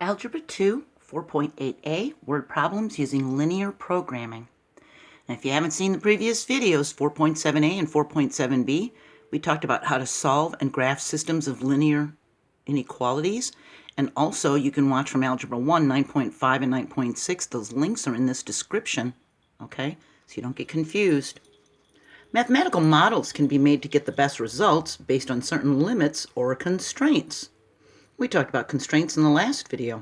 Algebra II 4.8a, word problems using linear programming. And if you haven't seen the previous videos, 4.7a and 4.7b, we talked about how to solve and graph systems of linear inequalities. And also you can watch from Algebra 1, 9.5 and 9.6. Those links are in this description, okay? So you don't get confused. Mathematical models can be made to get the best results based on certain limits or constraints. We talked about constraints in the last video.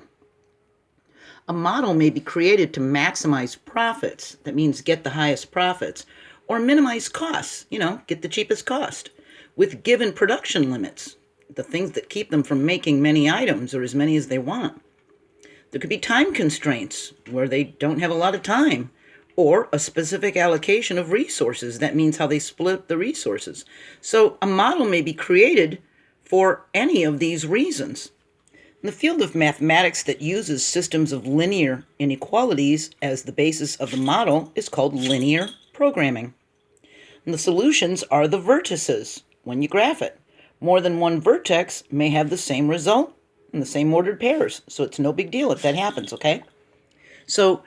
A model may be created to maximize profits. That means get the highest profits. Or minimize costs, get the cheapest cost. With given production limits, the things that keep them from making many items or as many as they want. There could be time constraints where they don't have a lot of time. Or a specific allocation of resources. That means how they split the resources. So a model may be created for any of these reasons. In the field of mathematics that uses systems of linear inequalities as the basis of the model is called linear programming. And the solutions are the vertices when you graph it. More than one vertex may have the same result in the same ordered pairs, so it's no big deal if that happens, okay? So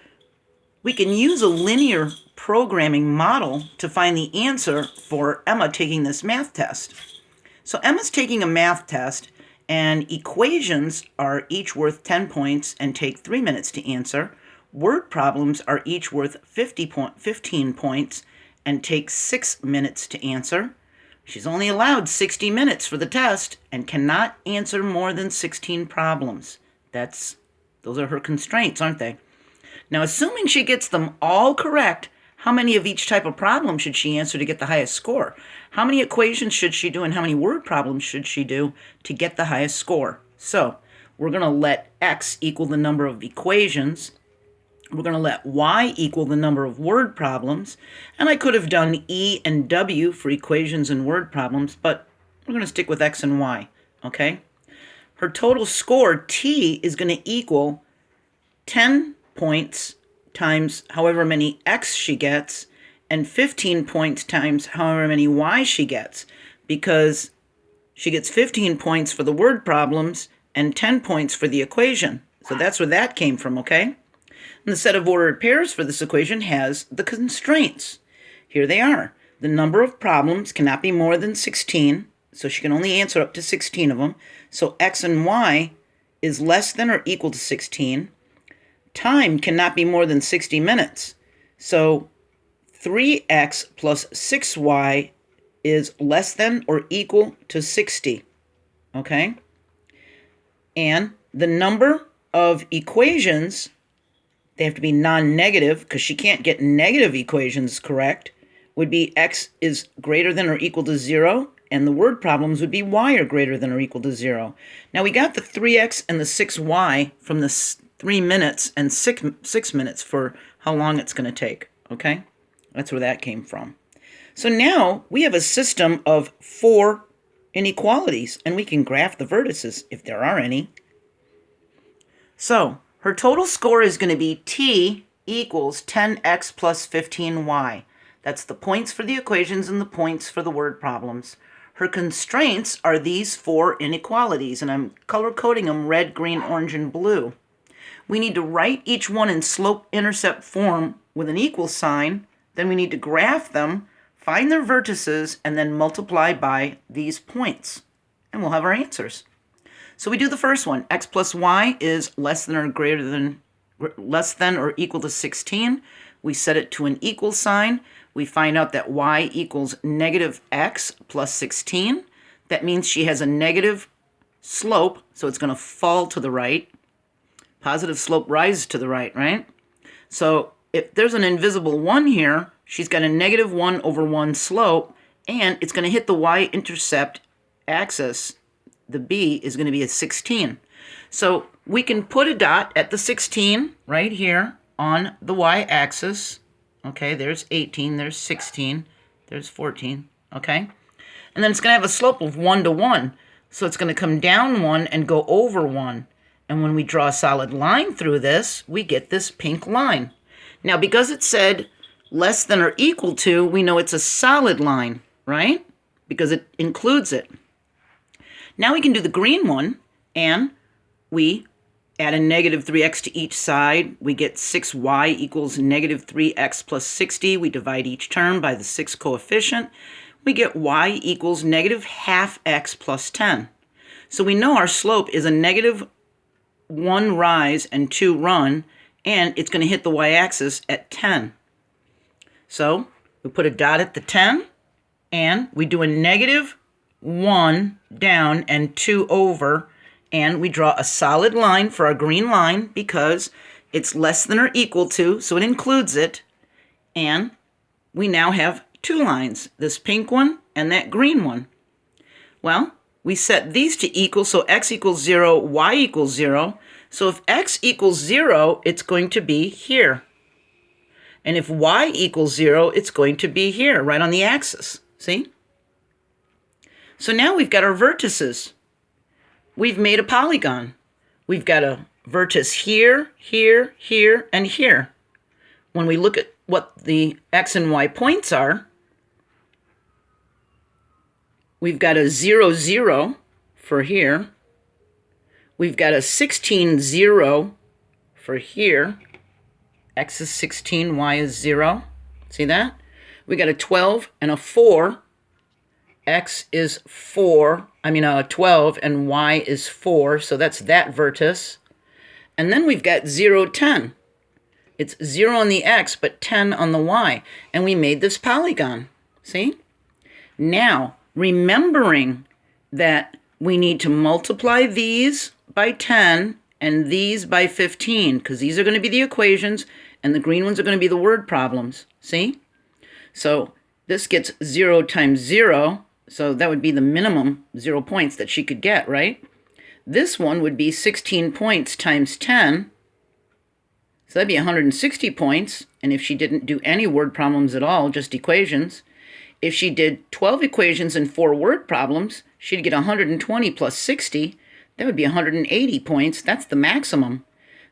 we can use a linear programming model to find the answer for Emma taking this math test. So Emma's taking a math test, and equations are each worth 10 points and take 3 minutes to answer. Word problems are each worth 15 points and take 6 minutes to answer. She's only allowed 60 minutes for the test and cannot answer more than 16 problems. Those are her constraints, aren't they? Now, assuming she gets them all correct, how many of each type of problem should she answer to get the highest score? How many equations should she do and how many word problems should she do to get the highest score? So we're going to let x equal the number of equations. We're going to let y equal the number of word problems. And I could have done E and W for equations and word problems, but we're going to stick with x and y, okay? Her total score, T, is going to equal 10 points times however many x she gets, and 15 points times however many y she gets, because she gets 15 points for the word problems and 10 points for the equation. So that's where that came from, okay? And the set of ordered pairs for this equation has the constraints. Here they are. The number of problems cannot be more than 16, so she can only answer up to 16 of them. So x and y is less than or equal to 16. Time cannot be more than 60 minutes. So 3x plus 6y is less than or equal to 60. Okay? And the number of equations, they have to be non-negative because she can't get negative equations correct, would be x is greater than or equal to 0, and the word problems would be y are greater than or equal to 0. Now we got the 3x and the 6y from the 3 minutes and 6 minutes for how long it's going to take, okay? That's where that came from. So now we have a system of 4 inequalities, and we can graph the vertices if there are any. So her total score is going to be T equals 10x plus 15y. That's the points for the equations and the points for the word problems. Her constraints are these 4 inequalities, and I'm color-coding them red, green, orange, and blue. We need to write each one in slope-intercept form with an equal sign. Then we need to graph them, find their vertices, and then multiply by these points. And we'll have our answers. So we do the first one. X plus y is less than or equal to 16. We set it to an equal sign. We find out that y equals negative x plus 16. That means she has a negative slope, so it's going to fall to the right. Positive slope rises to the right, right? So if there's an invisible 1 here, she's got a negative 1 over 1 slope, and it's going to hit the y-intercept axis. The b is going to be a 16. So we can put a dot at the 16 right here on the y-axis. Okay, there's 18, there's 16, there's 14, okay? And then it's going to have a slope of 1 to 1. So it's going to come down 1 and go over 1. And when we draw a solid line through this, we get this pink line. Now, because it said less than or equal to, we know it's a solid line, right? Because it includes it. Now we can do the green one, and we add a negative 3x to each side. We get 6y equals negative 3x plus 60. We divide each term by the 6 coefficient. We get y equals negative half x plus 10. So we know our slope is a negative 1 rise and 2 run, and it's going to hit the y-axis at 10. So we put a dot at the 10, and we do a negative 1 down and 2 over, and we draw a solid line for our green line because it's less than or equal to, so it includes it. And we now have 2 lines, this pink one and that green one. Well, we set these to equal, so x equals 0, y equals 0. So if x equals 0, it's going to be here. And if y equals 0, it's going to be here, right on the axis. See? So now we've got our vertices. We've made a polygon. We've got a vertex here, here, here, and here. When we look at what the x and y points are, we've got a 0, 0 for here. We've got a 16, 0 for here. X is 16, y is 0. See that? We got a 12 and a 4. X is 12 and y is 4, so that's that vertex. And then we've got 0, 10. It's 0 on the x, but 10 on the y. And we made this polygon. See? Now, remembering that we need to multiply these by 10 and these by 15, because these are going to be the equations, and the green ones are going to be the word problems. See? So this gets 0 times 0, so that would be the minimum 0 points that she could get, right? This one would be 16 points times 10, so that'd be 160 points, and if she didn't do any word problems at all, just equations, if she did 12 equations and 4 word problems, she'd get 120 plus 60, that would be 180 points. That's the maximum.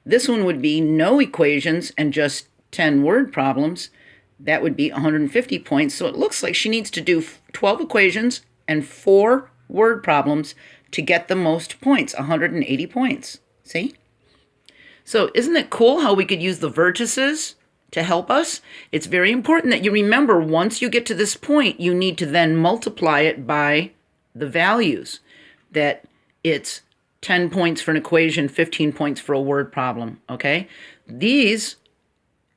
This one would be no equations and just 10 word problems. That would be 150 points. So it looks like she needs to do 12 equations and 4 word problems to get the most points, 180 points. See? So isn't it cool how we could use the vertices to help us? It's very important that you remember once you get to this point, you need to then multiply it by the values. That it's 10 points for an equation, 15 points for a word problem, okay? These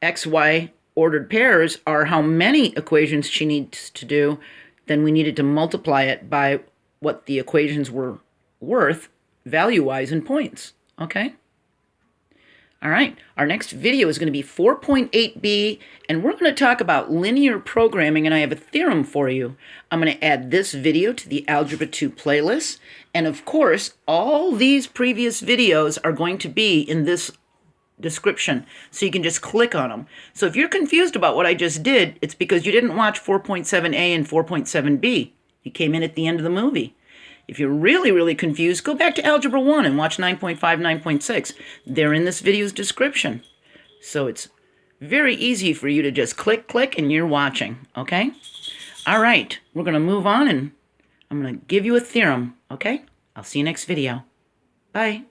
XY ordered pairs are how many equations she needs to do. Then we needed to multiply it by what the equations were worth value-wise in points, okay? All right, our next video is going to be 4.8b, and we're going to talk about linear programming, and I have a theorem for you. I'm going to add this video to the Algebra II playlist, and of course, all these previous videos are going to be in this description, so you can just click on them. So if you're confused about what I just did, it's because you didn't watch 4.7a and 4.7b. You came in at the end of the movie. If you're really, really confused, go back to Algebra I and watch 9.5, 9.6. They're in this video's description. So it's very easy for you to just click, and you're watching, okay? All right, we're going to move on, and I'm going to give you a theorem, okay? I'll see you next video. Bye.